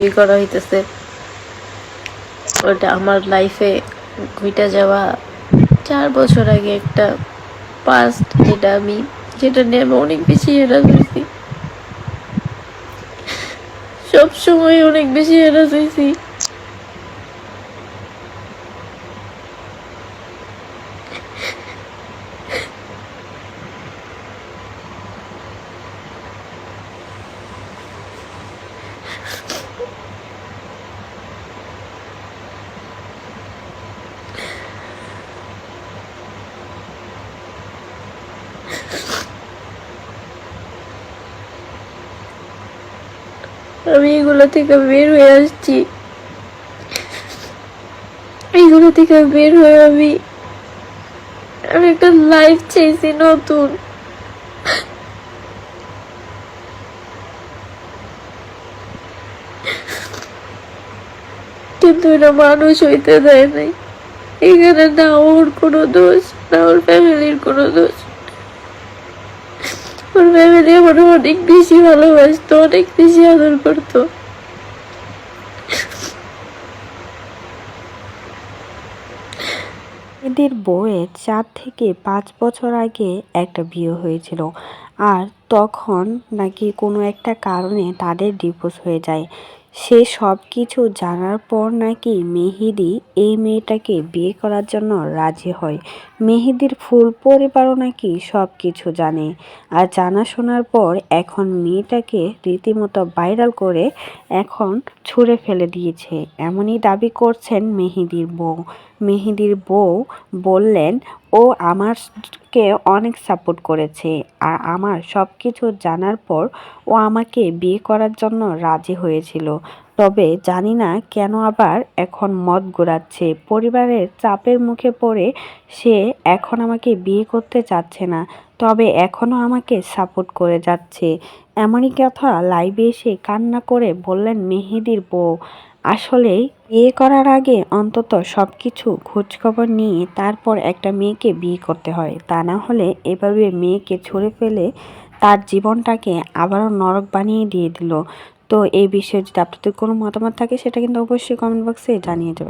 বিয়ে করা হইতেছে, ওটা আমার লাইফে ঘুইটা যাওয়া 4 বছর আগে একটা পাস্ট, যেটা নিয়ে আমি অনেক বেশি হেরাস হয়েছি, সবসময় অনেক বেশি হেরাস হয়েছি। আমি এগুলো থেকে বের হয়ে আসছি, এগুলো থেকে বের হয়ে আমি একটা লাইফ চাইছি নতুন। কিন্তু এটা মানুষ হইতে দেয় নাই। এখানে না ওর কোনো দোষ, না ওর ফ্যামিলির কোনো দোষ। ওর ফ্যামিলি আমার অনেক বেশি ভালোবাসতো, অনেক বেশি আদর করতো। এদের বউয়ের 4 থেকে 5 বছর আগে একটা বিয়ে হয়েছিল, আর তখন নাকি কোনো একটা কারণে তাদের ডিভোর্স হয়ে যায়। সে সব কিছু জানার পর নাকি মেহেদি এই মেয়েটাকে বিয়ে করার জন্য রাজি হয়। মেহেদির ফুল পরিবারও নাকি সব কিছু জানে, আর জানা শোনার পর এখন মেয়েটাকে রীতিমতো ভাইরাল করে এখন ছুঁড়ে ফেলে দিয়েছে, এমনই দাবি করছেন মেহেদির বউ। মেহেদির বউ বললেন, ও আমাকে অনেক সাপোর্ট করেছে, আর আমার সব কিছু জানার পর ও আমাকে বিয়ে করার জন্য রাজি হয়েছিল। তবে জানি না কেন আবার এখন মদ ঘোরাচ্ছে। পরিবারের চাপের মুখে পড়ে সে এখন আমাকে বিয়ে করতে চাচ্ছে না, তবে এখনও আমাকে সাপোর্ট করে যাচ্ছে। এমনই কথা লাইভে এসে কান্না করে বললেন মেহেদির বউ। আসলেই বিয়ে করার আগে অন্তত সব কিছু খোঁজখবর নিয়ে তারপর একটা মেয়েকে বিয়ে করতে হয়, তা না হলে এভাবে মেয়েকে ছুঁড়ে ফেলে তার জীবনটাকে আবারও নরক বানিয়ে দিয়ে দিল। তো এই বিষয়ে যদি আপনাদের কোনো মতামত থাকে সেটা কিন্তু অবশ্যই কমেন্ট বক্সে জানিয়ে যাবে।